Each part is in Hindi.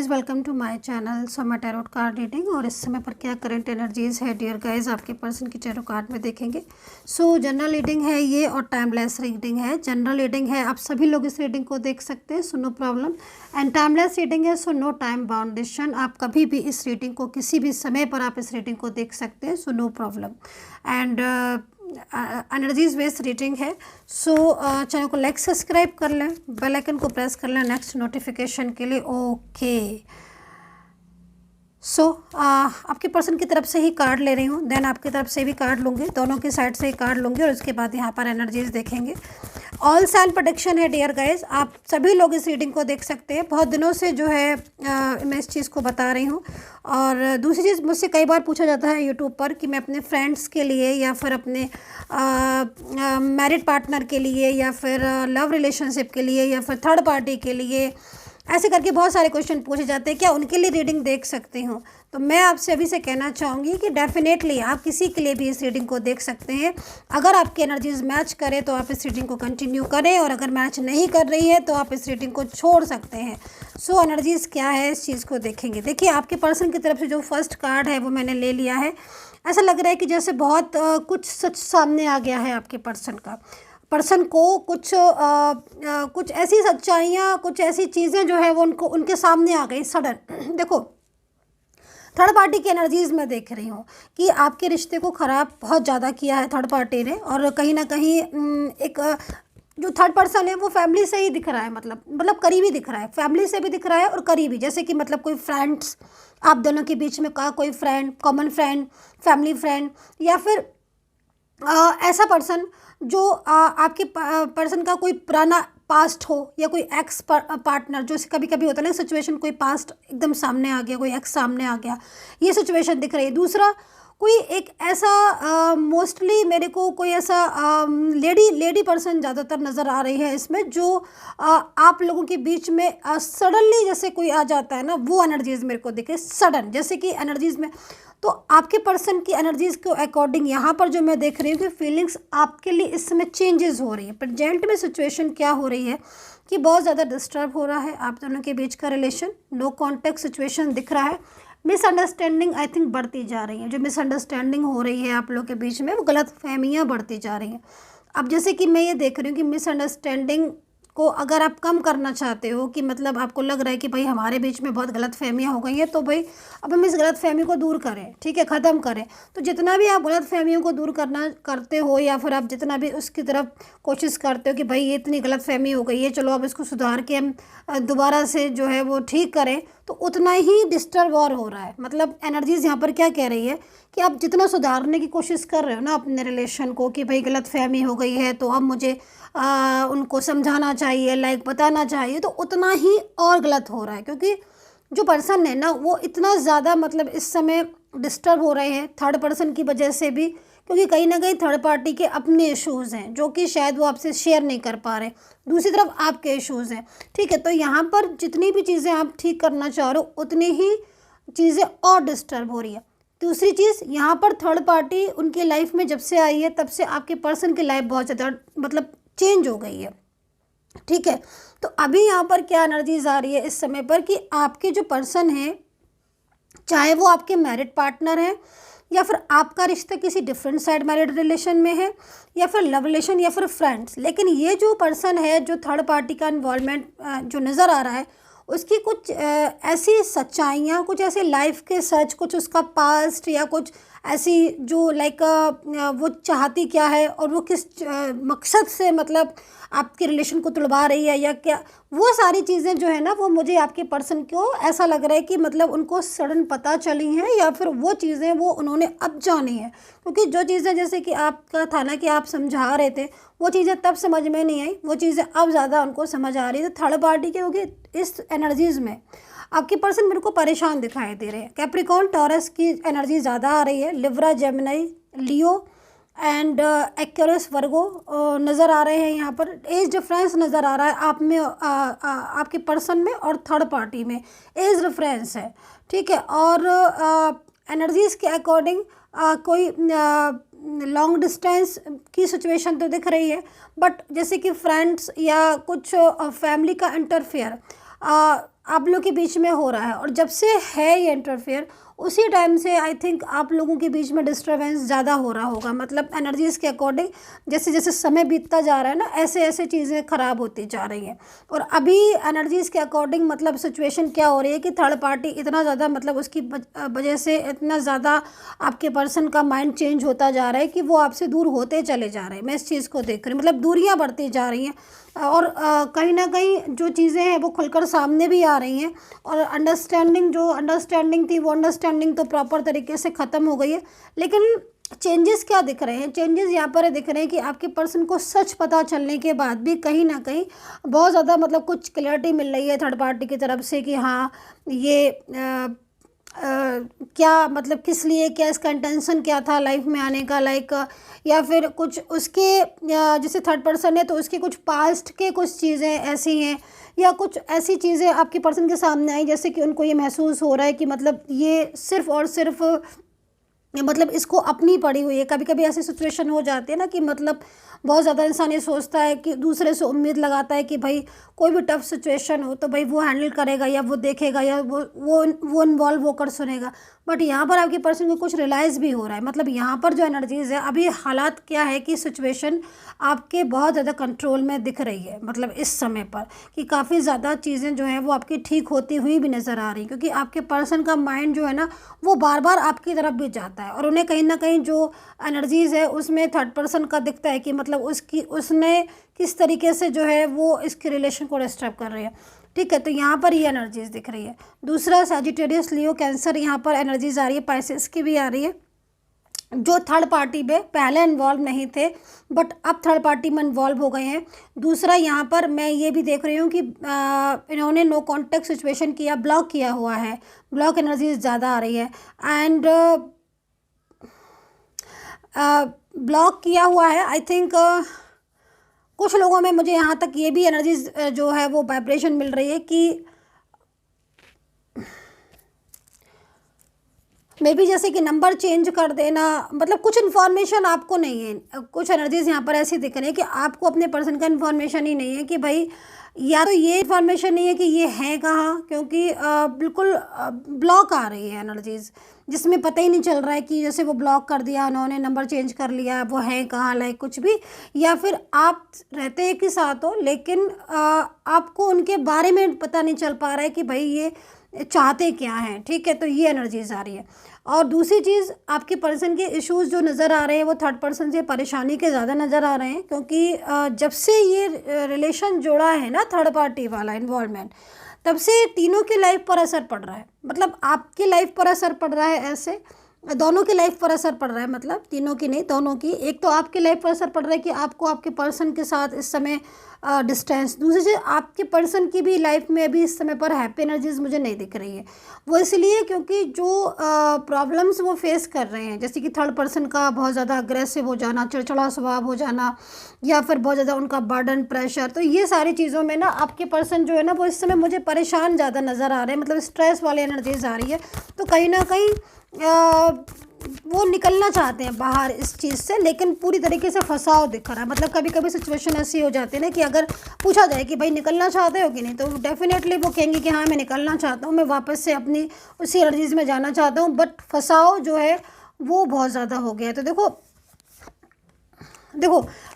Guys, welcome to my channel Soma tarot card reading. और इस समय पर क्या करंट एनर्जीज है डियर गाइस आपके पर्सन की टैरो कार्ड में देखेंगे। जनरल रीडिंग है ये और टाइमलेस रीडिंग है। जनरल रीडिंग है, आप सभी लोग इस रीडिंग को देख सकते हैं, so no problem. And timeless reading है, सो नो टाइम बाउंडेशन। आप कभी भी इस रीडिंग को किसी भी समय पर आप इस रीडिंग को देख सकते हैं, so no problem. And energies based reading है। चैनल को लाइक सब्सक्राइब कर लें, बेल आइकन को प्रेस कर लें नेक्स्ट नोटिफिकेशन के लिए। ओके, आपके पर्सन की तरफ से ही कार्ड ले रही हूँ, देन आपकी तरफ से भी कार्ड लूँगी, दोनों की साइड से ही कार्ड लूँगी और उसके बाद यहाँ पर एनर्जीज देखेंगे। ऑल साइन प्रोटेक्शन है डियर गाइज, आप सभी लोग इस रीडिंग को देख सकते हैं। बहुत दिनों से जो है मैं इस चीज़ को बता रही हूँ। और दूसरी चीज़, मुझसे कई बार पूछा जाता है यूट्यूब पर कि मैं अपने फ्रेंड्स के लिए या फिर अपने मैरिड पार्टनर के लिए या फिर लव रिलेशनशिप के लिए या फिर थर्ड पार्टी के लिए, ऐसे करके बहुत सारे क्वेश्चन पूछे जाते हैं, क्या उनके लिए रीडिंग देख सकती हूँ। तो मैं आपसे अभी से कहना चाहूँगी कि डेफिनेटली आप किसी के लिए भी इस रीडिंग को देख सकते हैं। अगर आपकी एनर्जीज मैच करे तो आप इस रीडिंग को कंटिन्यू करें, और अगर मैच नहीं कर रही है तो आप इस रीडिंग को छोड़ सकते हैं। एनर्जीज क्या है इस चीज़ को देखेंगे। देखिए, आपके पर्सन की तरफ से जो फर्स्ट कार्ड है वो मैंने ले लिया है। ऐसा लग रहा है कि जैसे बहुत कुछ सच सामने आ गया है आपके पर्सन का। पर्सन को कुछ ऐसी सच्चाइयाँ, कुछ ऐसी चीज़ें जो है वो उनके सामने आ गई सडन। देखो, थर्ड पार्टी की एनर्जीज में देख रही हूँ कि आपके रिश्ते को ख़राब बहुत ज़्यादा किया है थर्ड पार्टी ने, और कहीं ना कहीं एक जो थर्ड पर्सन है वो फैमिली से ही दिख रहा है, मतलब करीबी दिख रहा है, फैमिली से भी दिख रहा है और करीबी, जैसे कि मतलब कोई फ्रेंड्स आप दोनों के बीच में का कोई friend, common friend, family friend, या फिर ऐसा पर्सन जो आपके पर्सन का कोई पुराना पास्ट हो, या कोई एक्स पार्टनर, जो कभी कभी होता है ना सिचुएशन, कोई पास्ट एकदम सामने आ गया, कोई एक्स सामने आ गया, ये सिचुएशन दिख रही है। दूसरा, कोई एक ऐसा मोस्टली मेरे को कोई ऐसा लेडी पर्सन ज़्यादातर नज़र आ रही है इसमें, जो आप लोगों के बीच में सडनली जैसे कोई आ जाता है ना, वो एनर्जीज़ मेरे को दिखे सडन, जैसे कि एनर्जीज़ में। तो आपके पर्सन की एनर्जीज़ के अकॉर्डिंग यहाँ पर जो मैं देख रही हूँ कि फीलिंग्स आपके लिए इस समय चेंजेस हो रही है। प्रेजेंट में सिचुएशन क्या हो रही है कि बहुत ज़्यादा डिस्टर्ब हो रहा है आप दोनों के बीच का रिलेशन, नो कॉन्टेक्ट सिचुएशन दिख रहा है। मिसअंडरस्टैंडिंग आई थिंक बढ़ती जा रही है, जो मिसअंडरस्टैंडिंग हो रही है आप लोग के बीच में, वो गलत फहमियाँ बढ़ती जा रही हैं। अब जैसे कि मैं ये देख रही हूँ कि मिसअंडरस्टैंडिंग को अगर आप कम करना चाहते हो, कि मतलब आपको लग रहा है कि भाई हमारे बीच में बहुत गलत फहमियाँ हो गई हैं, तो भाई अब हम इस गलत फहमी को दूर करें, ठीक है, ख़त्म करें। तो जितना भी आप गलत फहमियों को दूर करते हो, या फिर आप जितना भी उसकी तरफ कोशिश करते हो कि भाई ये इतनी गलत फहमी हो गई है, चलो अब इसको सुधार के हम दोबारा से जो है वो ठीक करें, तो उतना ही डिस्टर्ब और हो रहा है। मतलब एनर्जीज़ यहाँ पर क्या कह रही है कि आप जितना सुधारने की कोशिश कर रहे हो ना अपने रिलेशन को, कि भाई गलत फहमी हो गई है तो अब मुझे उनको समझाना चाहिए, लाइक बताना चाहिए, तो उतना ही और गलत हो रहा है। क्योंकि जो पर्सन है ना वो इतना ज़्यादा मतलब इस समय डिस्टर्ब हो रहे हैं थर्ड पर्सन की वजह से भी, क्योंकि कहीं ना कहीं थर्ड पार्टी के अपने इश्यूज़ हैं जो कि शायद वो आपसे शेयर नहीं कर पा रहे, दूसरी तरफ आपके इश्यूज़ हैं, ठीक है। तो यहाँ पर जितनी भी चीज़ें आप ठीक करना चाह रहे हो उतनी ही चीज़ें और डिस्टर्ब हो रही है। दूसरी चीज़, यहाँ पर थर्ड पार्टी उनकी लाइफ में जब से आई है तब से आपके पर्सन की लाइफ बहुत ज़्यादा मतलब चेंज हो गई है, ठीक है। तो अभी यहाँ पर क्या एनर्जीज आ रही है इस समय पर कि आपके जो पर्सन है, चाहे वो आपके मैरिड पार्टनर है, या फिर आपका रिश्ता किसी डिफरेंट साइड मैरिड रिलेशन में है, या फिर लव रिलेशन, या फिर फ्रेंड्स, लेकिन ये जो पर्सन है जो थर्ड पार्टी का इन्वॉल्वमेंट जो नज़र आ रहा है, उसकी कुछ ऐसी सच्चाइयाँ, कुछ ऐसे लाइफ के सच, कुछ उसका पास्ट, या कुछ ऐसी जो लाइक वो चाहती क्या है और वो किस मकसद से मतलब आपके रिलेशन को तुड़वा रही है या क्या, वो सारी चीज़ें जो है ना वो मुझे आपके पर्सन को ऐसा लग रहा है कि मतलब उनको सडन पता चली हैं, या फिर वो चीज़ें वो उन्होंने अब जानी है। क्योंकि जो चीज़ें जैसे कि आपका था ना कि आप समझा रहे थे, वो चीज़ें तब समझ में नहीं आई, वो चीज़ें अब ज़्यादा उनको समझ आ रही है। तो थर्ड पार्टी के होगी इस एनर्जीज़ में आपके पर्सन मेरे को परेशान दिखाई दे रहे हैं। कैप्रिकॉर्न टॉरस की एनर्जी ज़्यादा आ रही है, Libra, Gemini, Leo and Aquarius, Virgo नज़र आ रहे हैं। यहाँ पर एज डिफरेंस नज़र आ रहा है आप में, आपके पर्सन में और थर्ड पार्टी में एज डिफरेंस है, ठीक है। और एनर्जीज़ के अकॉर्डिंग कोई लॉन्ग डिस्टेंस की सिचुएशन तो दिख रही है, बट जैसे कि फ्रेंड्स या कुछ फैमिली का इंटरफेयर, आप लोग के बीच में हो रहा है, और जब से है ये इंटरफेयर उसी टाइम से आई थिंक आप लोगों के बीच में डिस्टर्बेंस ज़्यादा हो रहा होगा। मतलब एनर्जीज़ के अकॉर्डिंग जैसे जैसे समय बीतता जा रहा है ना, ऐसे ऐसे चीज़ें ख़राब होती जा रही हैं। और अभी एनर्जीज़ के अकॉर्डिंग मतलब सिचुएशन क्या हो रही है कि थर्ड पार्टी इतना ज़्यादा मतलब उसकी वजह से इतना ज़्यादा आपके पर्सन का माइंड चेंज होता जा रहा है कि वो आपसे दूर होते चले जा रहे हैं। मैं इस चीज़ को देख रही हूँ, मतलब दूरियाँ बढ़ती जा रही हैं, और कहीं ना कहीं जो चीज़ें हैं वो खुलकर सामने भी आ रही हैं। और अंडरस्टैंडिंग थी वो अंडरस्टैंडिंग तो प्रॉपर तरीके से ख़त्म हो गई है। लेकिन चेंजेस क्या दिख रहे हैं? चेंजेस यहाँ पर दिख रहे हैं कि आपके पर्सन को सच पता चलने के बाद भी कहीं ना कहीं बहुत ज़्यादा मतलब कुछ क्लैरिटी मिल रही है थर्ड पार्टी की तरफ से कि हाँ ये क्या मतलब किस लिए, क्या इसका इंटेंशन क्या था लाइफ में आने का, लाइक या फिर कुछ उसके जैसे थर्ड पर्सन है तो उसके कुछ पास्ट के कुछ चीज़ें ऐसी हैं, या कुछ ऐसी चीज़ें आपके पर्सन के सामने आई जैसे कि उनको ये महसूस हो रहा है कि मतलब ये सिर्फ़ और सिर्फ मतलब इसको अपनी पड़ी हुई है। कभी कभी ऐसी सिचुएशन हो जाती है ना कि मतलब बहुत ज़्यादा इंसान ये सोचता है कि दूसरे से उम्मीद लगाता है कि भाई कोई भी टफ सिचुएशन हो तो भाई वो हैंडल करेगा या वो देखेगा या वो इन्वॉल्व होकर सुनेगा। बट यहाँ पर आपके पर्सन को कुछ रियलाइज़ भी हो रहा है। मतलब यहाँ पर जो एनर्जीज़ है अभी हालात क्या है कि सिचुएशन आपके बहुत ज़्यादा कंट्रोल में दिख रही है। मतलब इस समय पर कि काफ़ी ज़्यादा चीज़ें जो हैं वो आपकी ठीक होती हुई भी नज़र आ रही, क्योंकि आपके पर्सन का माइंड जो है ना वो बार बार आपकी तरफ भी जाता है, और उन्हें कहीं ना कहीं जो एनर्जीज़ है उसमें थर्ड पर्सन का दिखता है कि मतलब उसने किस तरीके से जो है वो इसके रिलेशन को डिस्टर्ब कर रही है। ठीक है, तो यहाँ पर ये एनर्जीज़ दिख रही है। दूसरा सैजिटेरियस, लियो, कैंसर, यहाँ पर एनर्जीज़ आ रही है, पाइसेस की भी आ रही है, जो थर्ड पार्टी में पहले इन्वॉल्व नहीं थे बट अब थर्ड पार्टी में इन्वॉल्व हो गए हैं। दूसरा यहाँ पर मैं ये भी देख रही हूँ कि इन्होंने नो कॉन्टेक्ट सिचुएशन किया, ब्लॉक किया हुआ है, ब्लॉक एनर्जीज ज़्यादा आ रही है। एंड ब्लॉक किया हुआ है आई थिंक कुछ लोगों में मुझे यहाँ तक ये भी एनर्जीज जो है वो वाइब्रेशन मिल रही है कि मे बी जैसे कि नंबर चेंज कर देना, मतलब कुछ इन्फॉर्मेशन आपको नहीं है। कुछ एनर्जीज यहाँ पर ऐसी दिख रही है कि आपको अपने पर्सन का इन्फॉर्मेशन ही नहीं है कि भाई, या तो ये इन्फॉर्मेशन नहीं है कि ये है कहाँ, क्योंकि बिल्कुल ब्लॉक आ रही है एनर्जीज जिसमें पता ही नहीं चल रहा है कि जैसे वो ब्लॉक कर दिया उन्होंने, नंबर चेंज कर लिया, वो है कहाँ, लाइक कुछ भी। या फिर आप रहते एक ही साथ हो लेकिन आपको उनके बारे में पता नहीं चल पा रहा है कि भाई ये चाहते क्या हैं। ठीक है, तो ये एनर्जीज आ रही है। और दूसरी चीज़, आपके पर्सन के इश्यूज जो नज़र आ रहे हैं वो थर्ड पर्सन से परेशानी के ज़्यादा नज़र आ रहे हैं, क्योंकि जब से ये रिलेशन जोड़ा है ना थर्ड पार्टी वाला इन्वॉल्वमेंट, तब से तीनों की लाइफ पर असर पड़ रहा है। मतलब आपकी लाइफ पर असर पड़ रहा है, ऐसे दोनों की लाइफ पर असर पड़ रहा है, मतलब तीनों की नहीं, दोनों की। एक तो आपकी लाइफ पर असर पड़ रहा है कि आपको आपके पर्सन के साथ इस समय डिस्टेंस। दूसरी चीज़, आपके पर्सन की भी लाइफ में अभी इस समय पर हैप्पी एनर्जीज मुझे नहीं दिख रही है। वो इसलिए क्योंकि जो प्रॉब्लम्स वो फेस कर रहे हैं, जैसे कि थर्ड पर्सन का बहुत ज़्यादा अग्रेसिव हो जाना, चिड़चिड़ा स्वभाव हो जाना, या फिर बहुत ज़्यादा उनका बर्डन, प्रेशर, तो ये सारी चीज़ों में ना आपके पर्सन जो है ना वो इस समय मुझे परेशान ज़्यादा नज़र आ रहे हैं। मतलब स्ट्रेस वाली एनर्जीज आ रही है, तो कहीं ना कहीं वो निकलना चाहते हैं बाहर इस चीज़ से, लेकिन पूरी तरीके से फंसाव दिख रहा है। मतलब कभी कभी सिचुएशन ऐसी हो जाती है ना कि अगर पूछा जाए कि भाई निकलना चाहते हो कि नहीं, तो डेफिनेटली वो कहेंगे कि हाँ मैं निकलना चाहता हूँ, मैं वापस से अपनी उसी एनर्जीज में जाना चाहता हूँ, बट फंसाव जो है वो बहुत ज़्यादा हो गया है। तो देखो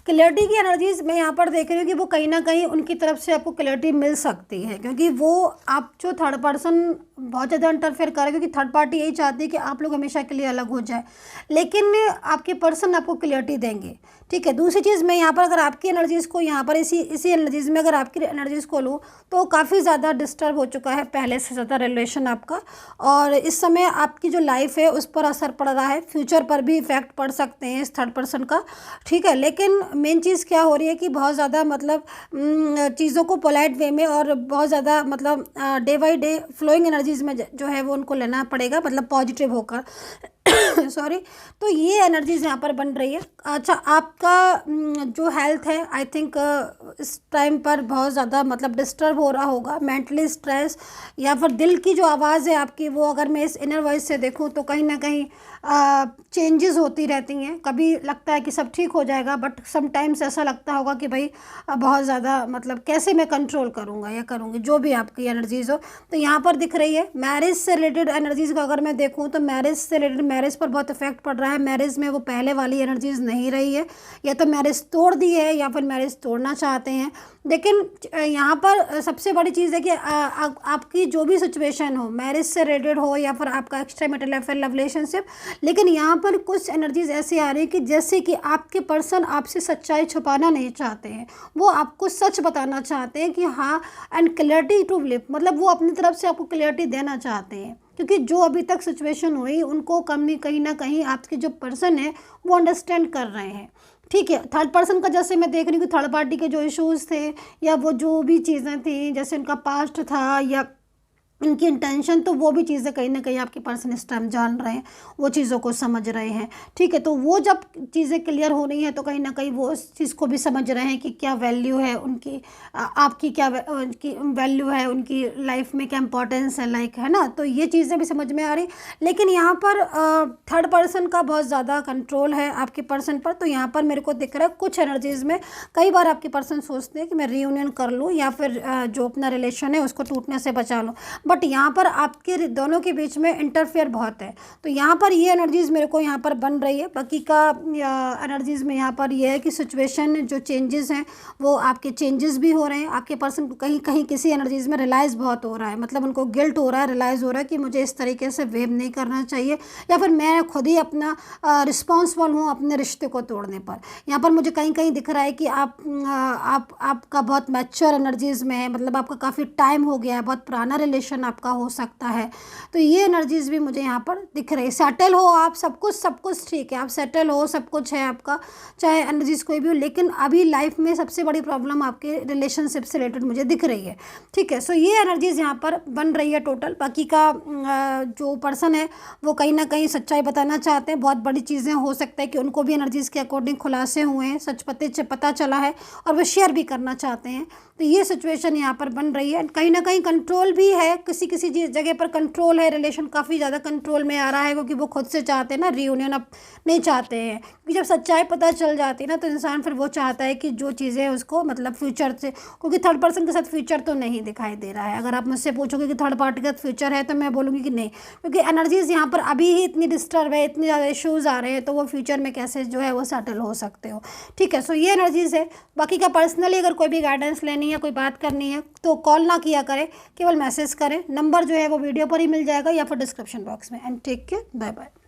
क्लैरिटी की एनर्जीज मैं यहाँ पर देख रही हूँ कि वो कहीं ना कहीं उनकी तरफ से आपको क्लैरिटी मिल सकती है, क्योंकि वो आप जो थर्ड पर्सन बहुत ज़्यादा इंटरफेयर कर रहे हैं, क्योंकि थर्ड पार्टी यही चाहती है कि आप लोग हमेशा के लिए अलग हो जाए, लेकिन आपके पर्सन आपको क्लैरिटी देंगे। ठीक है, दूसरी चीज़ मैं यहाँ पर अगर आपकी एनर्जीज़ को यहाँ पर इसी एनर्जीज़ में अगर आपकी एनर्जीज़ को लूँ तो काफ़ी ज़्यादा डिस्टर्ब हो चुका है पहले से ज़्यादा रिलेशन आपका, और इस समय आपकी जो लाइफ है उस पर असर पड़ रहा है, फ्यूचर पर भी इफेक्ट पड़ सकते हैं इस थर्ड पर्सन का। ठीक है, लेकिन मेन चीज़ क्या हो रही है कि बहुत ज़्यादा मतलब चीज़ों को पोलाइट वे में और बहुत ज़्यादा मतलब day by day flowing energies में जो है वो उनको लेना पड़ेगा, मतलब पॉजिटिव होकर सॉरी। तो ये एनर्जीज यहाँ पर बन रही है। अच्छा, आपका जो हेल्थ है आई थिंक इस टाइम पर बहुत ज़्यादा मतलब डिस्टर्ब हो रहा होगा, मेंटली स्ट्रेस, या फिर दिल की जो आवाज़ है आपकी वो अगर मैं इस इनर वॉइस से देखूँ तो कहीं ना कहीं चेंजेस होती रहती हैं। कभी लगता है कि सब ठीक हो जाएगा, बट समटाइम्स ऐसा लगता होगा कि भाई बहुत ज़्यादा मतलब कैसे मैं कंट्रोल करूँगा या करूँगी, जो भी आपकी एनर्जीज़ हो। तो यहाँ पर दिख रही है मैरिज से रिलेटेड एनर्जीज़ का अगर मैं देखूँ तो मैरिज से रिलेटेड मैरिज पर बहुत इफेक्ट पड़ रहा है। मैरिज में वो पहले वाली एनर्जीज़ नहीं रही है, या तो मैरिज तोड़ दी है या फिर मैरिज तोड़ना चाहते हैं। लेकिन यहाँ पर सबसे बड़ी चीज़ है कि आपकी जो भी सिचुएशन हो, मैरिज से रिलेटेड हो या फिर आपका extra marital affair, love relationship, लेकिन यहाँ पर कुछ एनर्जीज ऐसी आ रही है कि जैसे कि आपके पर्सन आपसे सच्चाई छुपाना नहीं चाहते हैं, वो आपको सच बताना चाहते हैं कि हाँ, एंड क्लियरिटी टू लिव, मतलब वो अपनी तरफ से आपको क्लियरिटी देना चाहते हैं। क्योंकि जो अभी तक सिचुएशन हुई उनको कहीं ना कहीं आपके जो पर्सन है वो अंडरस्टैंड कर रहे हैं। ठीक है, थर्ड पर्सन का जैसे मैं देख रही हूँ कि थर्ड पार्टी के जो इश्यूज़ थे या वो जो भी चीज़ें थी, जैसे उनका पास्ट था या उनकी इंटेंशन, तो वो भी चीज़ें कहीं ना कहीं आपके पर्सन इस टाइम जान रहे हैं, वो चीज़ों को समझ रहे हैं। ठीक है, तो वो जब चीज़ें क्लियर हो रही हैं तो कहीं ना कहीं वो उस चीज़ को भी समझ रहे हैं कि क्या वैल्यू है उनकी, आपकी क्या उनकी वैल्यू है, उनकी लाइफ में क्या इंपॉर्टेंस है, लाइक, है ना। तो ये चीज़ें भी समझ में आ रही। लेकिन यहाँ पर थर्ड पर्सन का बहुत ज़्यादा कंट्रोल है आपके पर्सन पर। तो यहाँ पर मेरे को दिख रहा है कुछ एनर्जीज़ में कई बार आपके पर्सन सोचते हैं कि मैं रीयूनियन कर लूँ या फिर जो अपना रिलेशन है उसको टूटने से बचा लूँ, बट यहाँ पर आपके दोनों के बीच में इंटरफेयर बहुत है। तो यहाँ पर ये एनर्जीज़ मेरे को यहाँ पर बन रही है। बाकी का एनर्जीज़ में यहाँ पर ये है कि सिचुएशन जो चेंजेस हैं वो आपके चेंजेस भी हो रहे हैं। आपके पर्सन को कहीं कहीं किसी एनर्जीज़ में रियलाइज़ बहुत हो रहा है, मतलब उनको गिल्ट हो रहा है, रियलाइज़ हो रहा है कि मुझे इस तरीके से वेव नहीं करना चाहिए, या फिर मैं खुद ही अपना रिस्पॉन्सिबल हूँ अपने रिश्ते को तोड़ने पर। यहाँ पर मुझे कहीं कहीं दिख रहा है कि आपका बहुत मैच्योर एनर्जीज़ में है, मतलब आपका काफ़ी टाइम हो गया है, बहुत पुराना रिलेशन आपका हो सकता है। तो ये एनर्जीज़ भी मुझे यहाँ पर दिख रही है। सेटल हो आप, सब कुछ ठीक है, आप सेटल हो, सब कुछ है आपका, चाहे एनर्जीज़ कोई भी हो, लेकिन अभी लाइफ में सबसे बड़ी प्रॉब्लम आपके रिलेशनशिप से रिलेटेड मुझे दिख रही है। ठीक है, सो ये एनर्जीज़ यहाँ पर बन रही है टोटल। बाकी का जो पर्सन है वो कहीं ना कहीं सच्चाई बताना चाहते हैं। बहुत बड़ी चीज़ें हो सकता है कि उनको भी एनर्जीज़ के अकॉर्डिंग खुलासे हुए हैं, सच पता चला है और वो शेयर भी करना चाहते हैं। तो ये सिचुएशन यहाँ पर बन रही है। कहीं ना कहीं कंट्रोल भी है, किसी किसी जगह पर कंट्रोल है, रिलेशन काफ़ी ज़्यादा कंट्रोल में आ रहा है, क्योंकि वो खुद से चाहते हैं ना रीयूनियन, अब नहीं चाहते हैं। क्योंकि जब सच्चाई पता चल जाती है ना तो इंसान फिर वो चाहता है कि जो चीज़ें उसको मतलब फ्यूचर से, क्योंकि थर्ड पर्सन के साथ फ्यूचर तो नहीं दिखाई दे रहा है। अगर आप मुझसे पूछोगे कि थर्ड पार्टी के साथ फ्यूचर है तो मैं बोलूँगी कि नहीं, क्योंकि एनर्जीज़ यहाँ पर अभी ही इतनी डिस्टर्ब है, इतने ज़्यादा इशूज़ आ रहे हैं, तो वो फ्यूचर में कैसे जो है वो सेटल हो सकते हो। ठीक है, सो ये एनर्जीज़ है। बाकी का पर्सनली अगर कोई भी गाइडेंस लेनी है, कोई बात करनी है, तो कॉल ना किया करें, केवल मैसेज करें। नंबर जो है वो वीडियो पर ही मिल जाएगा या फिर डिस्क्रिप्शन बॉक्स में। And take care, bye bye.